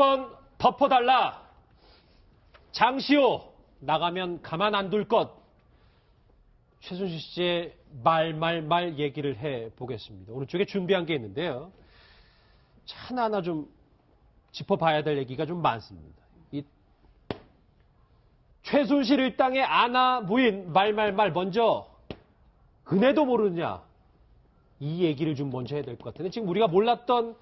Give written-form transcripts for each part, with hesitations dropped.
번 덮어달라. 장시호 나가면 가만 안 둘 것. 최순실 씨의 말 얘기를 해보겠습니다. 오른쪽에 준비한 게 있는데요. 하나하나 좀 짚어봐야 될 얘기가 좀 많습니다. 이 최순실 일당의 아나 부인 말 먼저 그네도 모르느냐. 이 얘기를 좀 먼저 해야 될 것 같은데 지금 우리가 몰랐던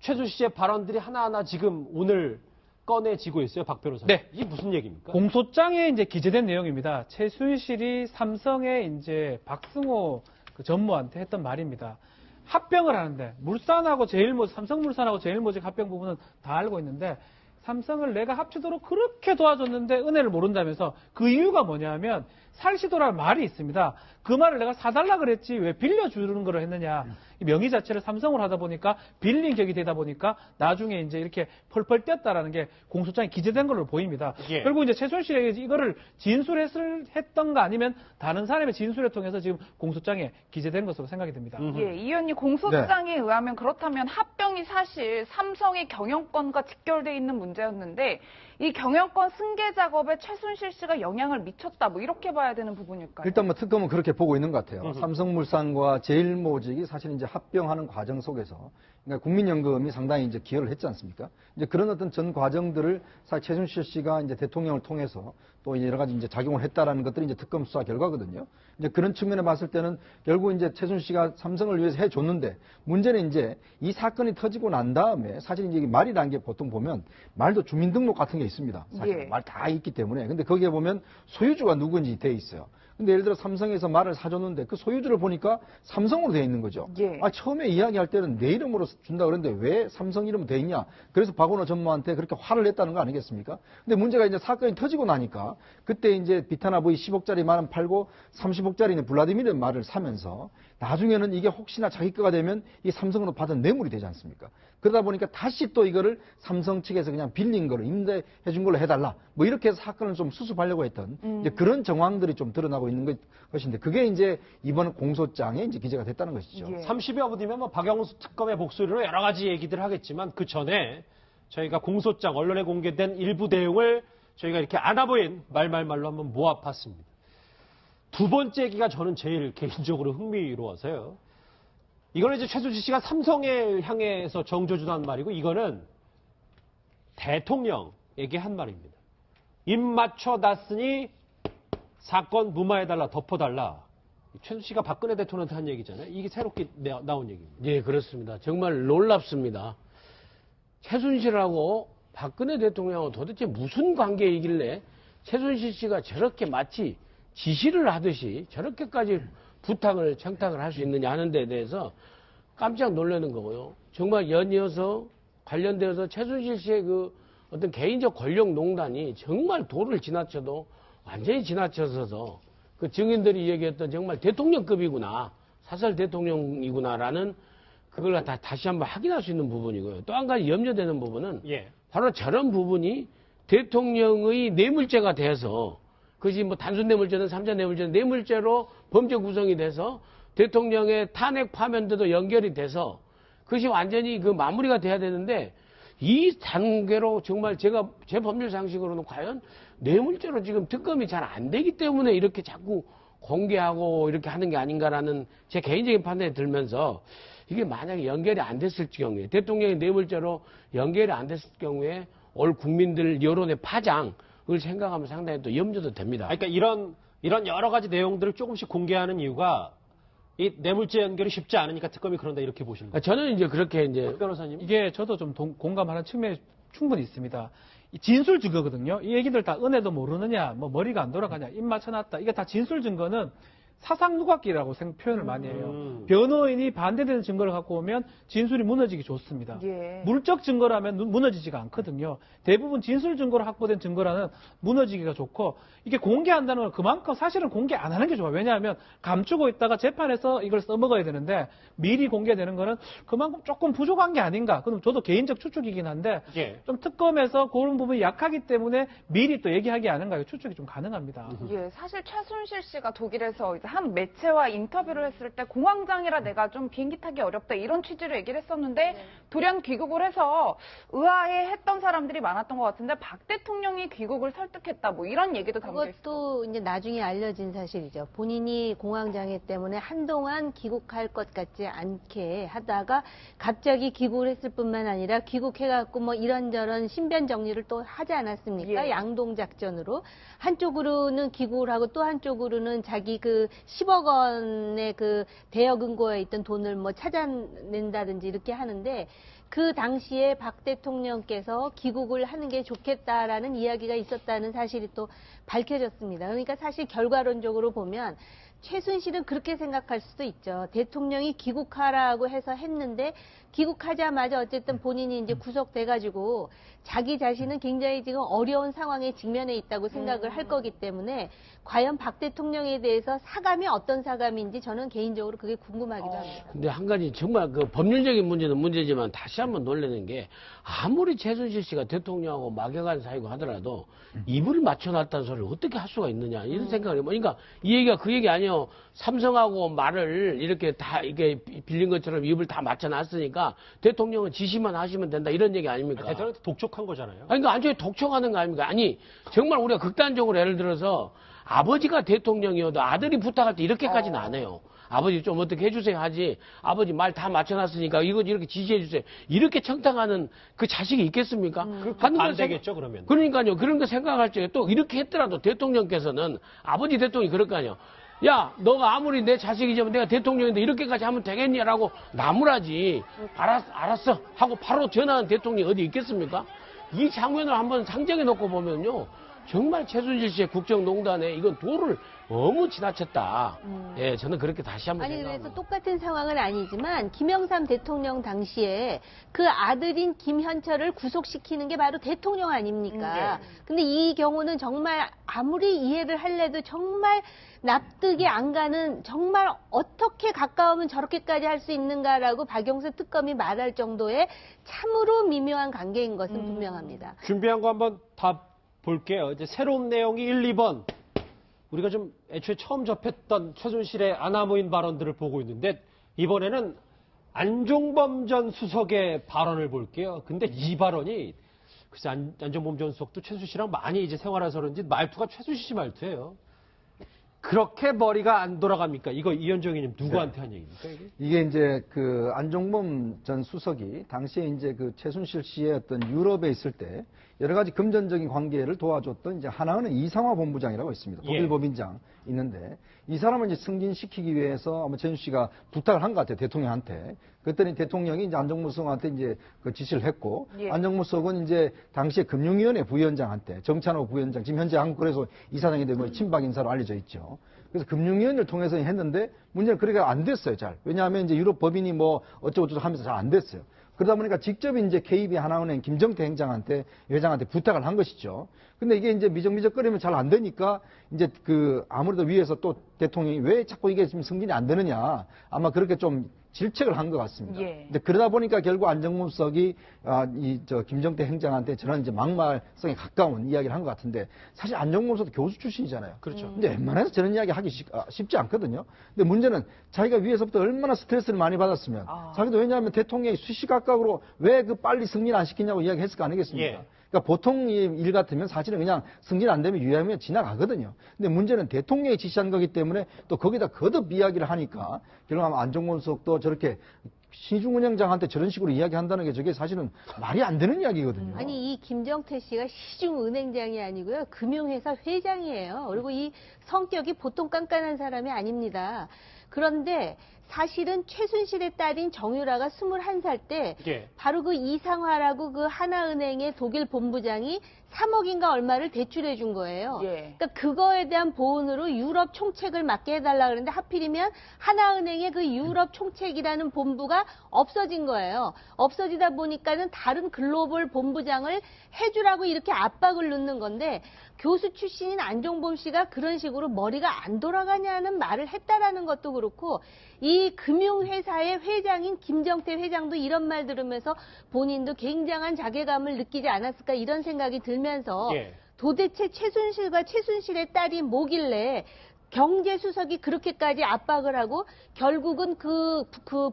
최순실 씨의 발언들이 하나하나 지금 오늘 꺼내지고 있어요, 박 변호사님. 네. 이게 무슨 얘기입니까? 공소장에 이제 기재된 내용입니다. 최순실이 삼성의 이제 박승호 그 전무한테 했던 말입니다. 합병을 하는데 물산하고 제일모직, 삼성물산하고 제일모직 합병 부분은 다 알고 있는데 삼성을 내가 합치도록 그렇게 도와줬는데 은혜를 모른다면서 그 이유가 뭐냐면 살시도라는 말이 있습니다. 그 말을 내가 사달라 그랬지 왜 빌려주는 걸 했느냐. 이 명의 자체를 삼성으로 하다 보니까 빌린 격이 되다 보니까 나중에 이제 이렇게 펄펄 뛰었다라는 게 공소장에 기재된 걸로 보입니다. 예. 결국 이제 최순실에게 이거를 진술했던가 아니면 다른 사람의 진술을 통해서 지금 공소장에 기재된 것으로 생각이 됩니다. 예, 이 의원님 공소장에 의하면 그렇다면 합병이 사실 삼성의 경영권과 직결돼 있는 문제였는데 이 경영권 승계 작업에 최순실 씨가 영향을 미쳤다 뭐 이렇게 봐야 되는 부분일까요? 일단 뭐 특검은 그렇게 보고 있는 것 같아요. 삼성물산과 제일모직이 사실 이제 합병하는 과정 속에서 그러니까 국민연금이 상당히 이제 기여를 했지 않습니까? 이제 그런 어떤 전 과정들을 사실 최순실 씨가 이제 대통령을 통해서 또 여러 가지 이제 작용을 했다라는 것들이 이제 특검 수사 결과거든요. 이제 그런 측면에 봤을 때는 결국 이제 최순실 씨가 삼성을 위해서 해줬는데 문제는 이제 이 사건이 터지고 난 다음에 사실 이제 말이라는 게 보통 보면 말도 주민등록 같은 게 있습니다. 사실 예. 말 다 있기 때문에. 근데 거기에 보면 소유주가 누군지 돼 있어요. 근데 예를 들어 삼성에서 말을 사줬는데 그 소유주를 보니까 삼성으로 돼 있는 거죠. 예. 처음에 이야기할 때는 내 이름으로 준다 그랬는데 왜 삼성 이름 돼 있냐. 그래서 박원호 전무한테 그렇게 화를 냈다는 거 아니겠습니까? 근데 문제가 이제 사건이 터지고 나니까 그때 이제 비타나 V 10억짜리 말은 팔고 30억짜리 블라디미르 말을 사면서 나중에는 이게 혹시나 자기 거가 되면 이 삼성으로 받은 뇌물이 되지 않습니까? 그러다 보니까 다시 또 이거를 삼성 측에서 그냥 빌린 거를 임대해 준 걸로 해달라. 뭐 이렇게 해서 사건을 좀 수습하려고 했던 이제 그런 정황들이 좀 드러나고 있는 것인데 그게 이제 이번 공소장에 이제 기재가 됐다는 것이죠. 예. 30여 분이면 뭐 박영수 특검의 목소리로 여러 가지 얘기들 하겠지만 그 전에 저희가 공소장 언론에 공개된 일부 내용을 저희가 이렇게 아나보인 말로 한번 모아봤습니다. 두 번째 얘기가 저는 제일 개인적으로 흥미로워서요. 이거는 이제 최순실 씨가 삼성에 향해서 정조준한 말이고 이거는 대통령에게 한 말입니다. 입 맞춰 놨으니 사건 무마해달라, 덮어달라. 최순실 씨가 박근혜 대통령한테 한 얘기잖아요. 이게 새롭게 나온 얘기입니다. 예, 그렇습니다. 정말 놀랍습니다. 최순실하고 박근혜 대통령하고 도대체 무슨 관계이길래 최순실 씨가 저렇게 마치 지시를 하듯이 저렇게까지 부탁을 청탁을 할 수 있느냐 하는 데 대해서 깜짝 놀라는 거고요. 정말 연이어서 관련되어서 최순실 씨의 그 어떤 개인적 권력 농단이 정말 도를 지나쳐도 완전히 지나쳐서서 그 증인들이 얘기했던 정말 대통령급이구나, 사설 대통령이구나라는 그걸 다시 한번 확인할 수 있는 부분이고요. 또 한 가지 염려되는 부분은 바로 저런 부분이 대통령의 뇌물죄가 돼서 그것이 뭐 단순 뇌물죄든 삼자 뇌물죄든 뇌물죄로 범죄 구성이 돼서 대통령의 탄핵 파면대도 연결이 돼서 그것이 완전히 그 마무리가 돼야 되는데 이 단계로 정말 제 법률 상식으로는 과연 뇌물죄로 지금 특검이 잘 안 되기 때문에 이렇게 자꾸 공개하고 이렇게 하는 게 아닌가라는 제 개인적인 판단이 들면서 이게 만약에 연결이 안 됐을 경우에 대통령의 뇌물죄로 연결이 안 됐을 경우에 올 국민들 여론의 파장을 생각하면 상당히 또 염려도 됩니다. 그러니까 이런 여러 가지 내용들을 조금씩 공개하는 이유가 이 뇌물죄 연결이 쉽지 않으니까 특검이 그런다 이렇게 보시는 거죠. 저는 이제 그렇게 이제 변호사님 이게 저도 좀 공감하는 측면이 충분히 있습니다. 이 진술 증거거든요. 이 얘기들 다 은혜도 모르느냐, 뭐 머리가 안 돌아가냐, 입 맞춰놨다. 이게 다 진술 증거는 사상 누각기라고 표현을 많이 해요. 변호인이 반대되는 증거를 갖고 오면 진술이 무너지기 좋습니다. 예. 물적 증거라면 무너지지가 않거든요. 대부분 진술 증거로 확보된 증거라는 무너지기가 좋고 이게 공개한다는 건 그만큼 사실은 공개 안 하는 게 좋아요. 왜냐하면 감추고 있다가 재판에서 이걸 써먹어야 되는데 미리 공개되는 거는 그만큼 조금 부족한 게 아닌가. 그럼 저도 개인적 추측이긴 한데 좀 특검에서 그런 부분이 약하기 때문에 미리 또 얘기하기 아닌가. 추측이 좀 가능합니다. 예, 사실 최순실 씨가 독일에서 이제 한 매체와 인터뷰를 했을 때 공황장애라 내가 좀 비행기 타기 어렵다 이런 취지로 얘기를 했었는데 돌연 귀국을 해서 의아해했던 사람들이 많았던 것 같은데 박 대통령이 귀국을 설득했다 뭐 이런 얘기도 담겨 있어요. 그것도 이제 나중에 알려진 사실이죠. 본인이 공황장애 때문에 한동안 귀국할 것 같지 않게 하다가 갑자기 귀국을 했을 뿐만 아니라 귀국해갖고 뭐 이런저런 신변 정리를 또 하지 않았습니까? 예. 양동 작전으로. 한쪽으로는 귀국을 하고 또 한쪽으로는 자기 그 10억 원의 그 대여 근거에 있던 돈을 뭐 찾아낸다든지 이렇게 하는데 그 당시에 박 대통령께서 귀국을 하는 게 좋겠다라는 이야기가 있었다는 사실이 또 밝혀졌습니다. 그러니까 사실 결과론적으로 보면 최순실은 그렇게 생각할 수도 있죠. 대통령이 귀국하라고 해서 했는데 귀국하자마자 어쨌든 본인이 이제 구속돼가지고 자기 자신은 굉장히 지금 어려운 상황에 직면해 있다고 생각을 할 거기 때문에 과연 박 대통령에 대해서 사감이 어떤 사감인지 저는 개인적으로 그게 궁금하기도 합니다. 근데 한 가지 정말 그 법률적인 문제는 문제지만 다시 한번 놀라는 게 아무리 최순실 씨가 대통령하고 막연한 사이고 하더라도 입을 맞춰놨다는 소리를 어떻게 할 수가 있느냐 이런 생각을 해요. 그러니까 이 얘기가 그 얘기 아니에요. 삼성하고 말을 이렇게 다 이게 빌린 것처럼 입을 다 맞춰놨으니까 대통령은 지시만 하시면 된다 이런 얘기 아닙니까? 대통령한테 독촉한 거잖아요. 아니, 그러니까 완전히 독촉하는 거 아닙니까? 아니, 정말 우리가 극단적으로 예를 들어서 아버지가 대통령이어도 아들이 부탁할 때 이렇게까지는 안 해요. 아버지 좀 어떻게 해주세요 하지. 아버지 말 다 맞춰놨으니까 이거 이렇게 지시해주세요. 이렇게 청탁하는 그 자식이 있겠습니까? 안 되겠죠, 그러면. 그러니까요. 그런 거 생각할 적에 또 이렇게 했더라도 대통령께서는 아버지 대통령이 그럴 거 아니에요. 야, 너가 아무리 내 자식이지만 내가 대통령인데 이렇게까지 하면 되겠냐라고 나무라지. 알았어. 하고 바로 전화한 대통령이 어디 있겠습니까? 이 장면을 한번 상정해 놓고 보면요. 정말 최순실 씨의 국정농단에 이건 도를 너무 지나쳤다. 예, 저는 그렇게 다시 한번 아니 생각합니다. 그래서 똑같은 상황은 아니지만 김영삼 대통령 당시에 그 아들인 김현철을 구속시키는 게 바로 대통령 아닙니까? 근데 이 경우는 정말 아무리 이해를 할래도 정말 납득이 안 가는 정말 어떻게 가까우면 저렇게까지 할 수 있는가라고 박영수 특검이 말할 정도의 참으로 미묘한 관계인 것은 분명합니다. 준비한 거 한번 다 볼게요. 이제 새로운 내용이 1, 2번. 우리가 좀 애초에 처음 접했던 최순실의 아나무인 발언들을 보고 있는데 이번에는 안종범 전 수석의 발언을 볼게요. 근데 이 발언이 글쎄 안종범 전 수석도 최순실이랑 많이 이제 생활해서 그런지 말투가 최순실 씨 말투예요. 그렇게 머리가 안 돌아갑니까? 이거 이현정이님 누구한테 한 얘기입니까? 이게 이제 그 안종범 전 수석이 당시에 이제 그 최순실 씨의 어떤 유럽에 있을 때 여러 가지 금전적인 관계를 도와줬던 이제 하나은행 이상화 본부장이라고 있습니다. 독일 예. 법인장 있는데 이 사람을 이제 승진시키기 위해서 아마 최순실 씨가 부탁을 한 것 같아요. 대통령한테. 그랬더니 대통령이 이제 안종범 수석한테 이제 그 지시를 했고 예. 안종범 수석은 이제 당시에 금융위원회 부위원장한테 정찬호 부위원장 지금 현재 한국거래소 이사장인데 뭐 친박 인사로 알려져 있죠. 그래서 금융위원회를 통해서 했는데 문제는 그렇게 안 됐어요, 잘. 왜냐하면 이제 유럽 법인이 뭐 어쩌고저쩌고 하면서 잘 안 됐어요. 그러다 보니까 직접 이제 KB 하나은행 김정태 회장한테 부탁을 한 것이죠. 근데 이게 이제 미적미적거리면 잘 안 되니까 이제 그 아무래도 위에서 또 대통령이 왜 자꾸 이게 지금 승진이 안 되느냐 아마 그렇게 좀 질책을 한 것 같습니다. 예. 근데 그러다 보니까 결국 안정범 수석이 김정태 행장한테 저런 이제 막말성에 가까운 이야기를 한 것 같은데 사실 안정범 수석도 교수 출신이잖아요. 그렇죠. 근데 웬만해서 저런 이야기 하기 쉽지 않거든요. 근데 문제는 자기가 위에서부터 얼마나 스트레스를 많이 받았으면 자기도 왜냐하면 대통령이 수시각각으로 왜 그 빨리 승진 안 시키냐고 이야기했을 거 아니겠습니까? 예. 그러니까 보통 일 같으면 사실은 그냥 승진 안 되면 유예하면 지나가거든요. 근데 문제는 대통령이 지시한 거기 때문에 또 거기다 거듭 이야기를 하니까 결국 아마 안종범 수석도 저렇게 시중은행장한테 저런 식으로 이야기한다는 게 저게 사실은 말이 안 되는 이야기거든요. 아니 이 김정태 씨가 시중은행장이 아니고요 금융회사 회장이에요. 그리고 이 성격이 보통 깐깐한 사람이 아닙니다. 그런데 사실은 최순실의 딸인 정유라가 21살 때 예. 바로 그 이상화라고 그 하나은행의 독일 본부장이 3억인가 얼마를 대출해 준 거예요. 예. 그러니까 그거에 대한 보훈으로 유럽 총책을 맡게 해달라 그러는데 하필이면 하나은행의 그 유럽 총책이라는 본부가 없어진 거예요. 없어지다 보니까는 다른 글로벌 본부장을 해주라고 이렇게 압박을 넣는 건데 교수 출신인 안종범 씨가 그런 식으로 머리가 안 돌아가냐는 말을 했다라는 것도 그렇고 이 금융회사의 회장인 김정태 회장도 이런 말 들으면서 본인도 굉장한 자괴감을 느끼지 않았을까 이런 생각이 들면서 예. 도대체 최순실과 최순실의 딸이 뭐길래 경제수석이 그렇게까지 압박을 하고 결국은 그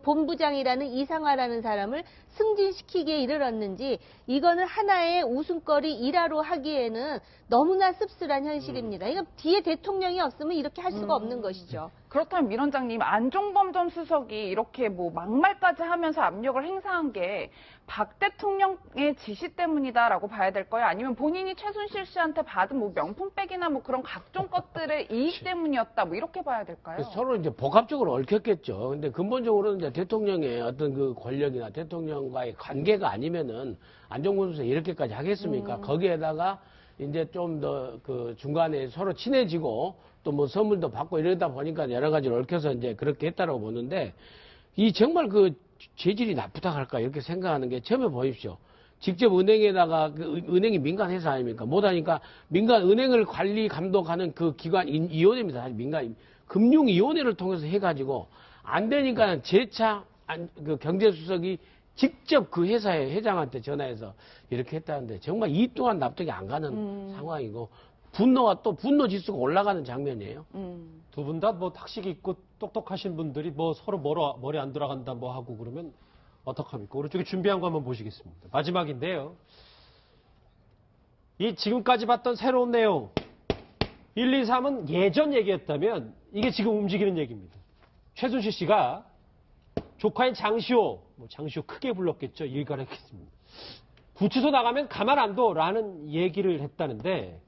본부장이라는 이상화라는 사람을 승진시키기에 이르렀는지 이거는 하나의 웃음거리 일화로 하기에는 너무나 씁쓸한 현실입니다. 이거 뒤에 대통령이 없으면 이렇게 할 수가 없는 것이죠. 그렇다면 민 원장님, 안종범 전 수석이 이렇게 뭐 막말까지 하면서 압력을 행사한 게 박 대통령의 지시 때문이다라고 봐야 될까요? 아니면 본인이 최순실 씨한테 받은 뭐 명품백이나 뭐 그런 각종 것들의 이익 때문이었다, 뭐 이렇게 봐야 될까요? 서로 이제 복합적으로 얽혔겠죠. 근데 근본적으로는 이제 대통령의 어떤 그 권력이나 대통령과의 관계가 아니면은 안종범 수석 이렇게까지 하겠습니까? 거기에다가 이제 좀 더 그 중간에 서로 친해지고 또 뭐 선물도 받고 이러다 보니까 여러 가지로 얽혀서 이제 그렇게 했다라고 보는데 이 정말 그 재질이 나쁘다 할까 이렇게 생각하는 게 처음에 보십시오. 직접 은행에다가 그 은행이 민간 회사 아닙니까? 못하니까 민간 은행을 관리 감독하는 그 기관 위원회입니다. 사실 민간 금융위원회를 통해서 해가지고 안 되니까 재차 그 경제수석이 직접 그 회사의 회장한테 전화해서 이렇게 했다는데 정말 이 또한 납득이 안 가는 상황이고 분노가 또 분노 지수가 올라가는 장면이에요. 두 분 다 뭐 탁식 있고 똑똑하신 분들이 뭐 서로 머리 안 돌아간다 뭐 하고 그러면 어떡합니까? 오른쪽에 준비한 거 한번 보시겠습니다. 마지막인데요. 이 지금까지 봤던 새로운 내용 1, 2, 3은 예전 얘기였다면 이게 지금 움직이는 얘기입니다. 최순실 씨가 조카인 장시호, 뭐 장시호 크게 불렀겠죠. 일갈했겠습니다. 구치소 나가면 가만 안 둬라는 얘기를 했다는데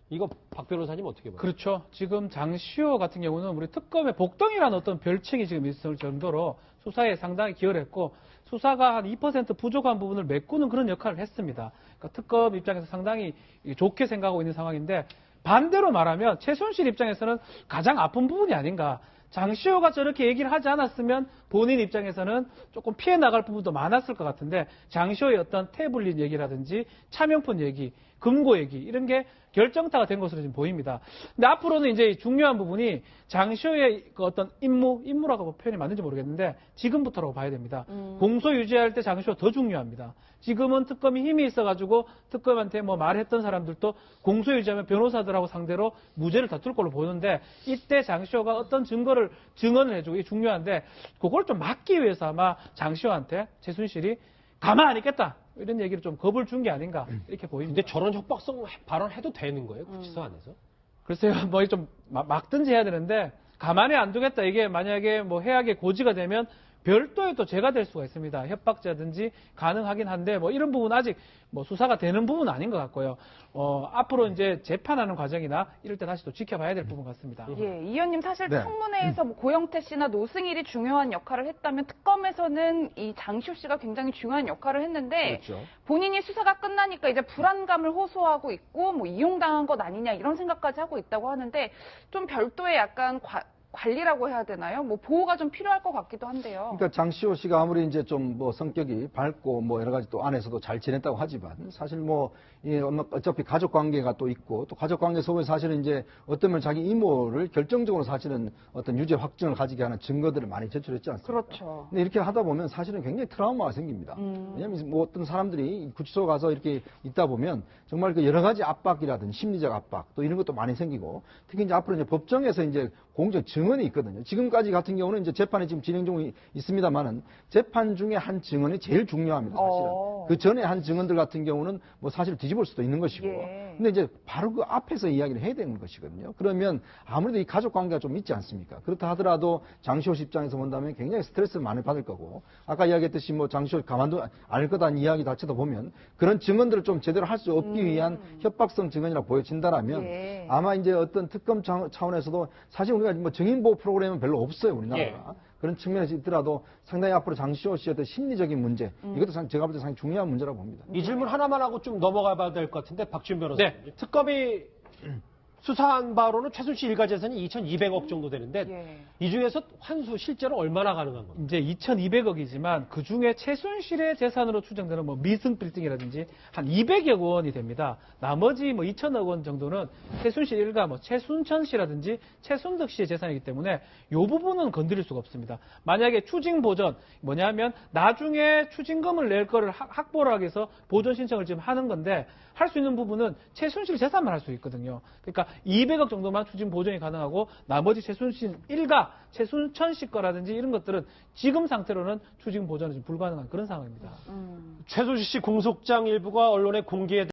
이거 박 변호사님 어떻게 봐요? 그렇죠. 지금 장시호 같은 경우는 우리 특검의 복덩이라는 어떤 별칭이 지금 있을 정도로 수사에 상당히 기여를 했고 수사가 한 2% 부족한 부분을 메꾸는 그런 역할을 했습니다. 그러니까 특검 입장에서 상당히 좋게 생각하고 있는 상황인데 반대로 말하면 최순실 입장에서는 가장 아픈 부분이 아닌가. 장시호가 저렇게 얘기를 하지 않았으면 본인 입장에서는 조금 피해 나갈 부분도 많았을 것 같은데 장시호의 어떤 태블릿 얘기라든지 차명폰 얘기, 금고 얘기 이런 게 결정타가 된 것으로 지금 보입니다. 근데 앞으로는 이제 중요한 부분이 장시호의 그 어떤 임무라고 표현이 맞는지 모르겠는데 지금부터라고 봐야 됩니다. 공소 유지할 때 장시호가 더 중요합니다. 지금은 특검이 힘이 있어가지고 특검한테 뭐 말했던 사람들도 공소 유지하면 변호사들하고 상대로 무죄를 다툴 걸로 보는데 이때 장시호가 어떤 증언을 해주고 이게 중요한데 그걸 좀 막기 위해서 아마 장시호한테 최순실이 가만 안 있겠다. 이런 얘기를 좀 겁을 준 게 아닌가 이렇게 보입니다. 근데 저런 협박성 발언해도 되는 거예요? 구치소 안에서? 글쎄요, 뭐 좀 막든지 해야 되는데 가만히 안 두겠다. 이게 만약에 뭐 해악의 고지가 되면 별도의 또 죄가 될 수가 있습니다. 협박죄든지 가능하긴 한데 뭐 이런 부분 아직 뭐 수사가 되는 부분은 아닌 것 같고요. 앞으로 이제 재판하는 과정이나 이럴 때 다시 또 지켜봐야 될 부분 같습니다. 예, 이 의원님 사실 네. 청문회에서 뭐 고영태 씨나 노승일이 중요한 역할을 했다면 특검에서는 이 장시호 씨가 굉장히 중요한 역할을 했는데 그렇죠. 본인이 수사가 끝나니까 이제 불안감을 호소하고 있고 뭐 이용당한 것 아니냐 이런 생각까지 하고 있다고 하는데 좀 별도의 약간 관리라고 해야 되나요? 뭐 보호가 좀 필요할 것 같기도 한데요. 그러니까 장시호 씨가 아무리 이제 좀 뭐 성격이 밝고 뭐 여러 가지 또 안에서도 잘 지냈다고 하지만 사실 뭐 어차피 가족 관계가 또 있고 또 가족 관계 속에 사실은 이제 어쩌면 자기 이모를 결정적으로 사실은 어떤 유죄 확정을 가지게 하는 증거들을 많이 제출했지 않습니까? 그렇죠. 근데 이렇게 하다 보면 사실은 굉장히 트라우마가 생깁니다. 왜냐하면 뭐 어떤 사람들이 구치소 가서 이렇게 있다 보면 정말 그 여러 가지 압박이라든지 심리적 압박 또 이런 것도 많이 생기고 특히 이제 앞으로 이제 법정에서 이제 공적 증언이 있거든요. 지금까지 같은 경우는 이제 재판이 지금 진행 중에 있습니다만은 재판 중에 한 증언이 제일 중요합니다. 사실은. 그 전에 한 증언들 같은 경우는 뭐 사실 뒤집을 수도 있는 것이고. 예. 근데 이제 바로 그 앞에서 이야기를 해야 되는 것이거든요. 그러면 아무래도 이 가족 관계가 좀 있지 않습니까? 그렇다 하더라도 장시호 씨 입장에서 본다면 굉장히 스트레스를 많이 받을 거고 아까 이야기했듯이 뭐 장시호 가만도 알 거다는 이야기 자체도 보면 그런 증언들을 좀 제대로 할 수 없기 위한 협박성 증언이라고 보여진다라면 예. 아마 이제 어떤 특검 차원에서도 사실 우리가 뭐 증인보호 프로그램은 별로 없어요, 우리나라가. 그런 측면에서 있더라도 상당히 앞으로 장시호 씨의 어떤 심리적인 문제, 이것도 제가 볼 때 상당히 중요한 문제라고 봅니다. 이 질문 하나만 하고 좀 넘어가 봐야 될 것 같은데 박지훈 변호사님. 네. 특검이 수사한 바로는 최순실 일가 재산이 2,200억 정도 되는데 예. 이 중에서 환수 실제로 얼마나 가능한 겁니까? 이제 2,200억이지만 그 중에 최순실의 재산으로 추정되는 뭐 미승 빌딩이라든지 한 200여 원이 됩니다. 나머지 뭐 2,000억 원 정도는 최순실 일가 뭐 최순천 씨라든지 최순덕 씨의 재산이기 때문에 이 부분은 건드릴 수가 없습니다. 만약에 추징 보전 뭐냐면 나중에 추징금을 낼 거를 확보를 하기 위해서 보전 신청을 지금 하는 건데 할 수 있는 부분은 최순실 재산만 할 수 있거든요. 그러니까 200억 정도만 추징 보전이 가능하고 나머지 최순실 일가, 최순천 씨 거라든지 이런 것들은 지금 상태로는 추징 보전은 불가능한 그런 상황입니다. 최순실 씨 공소장 일부가 언론에 공개된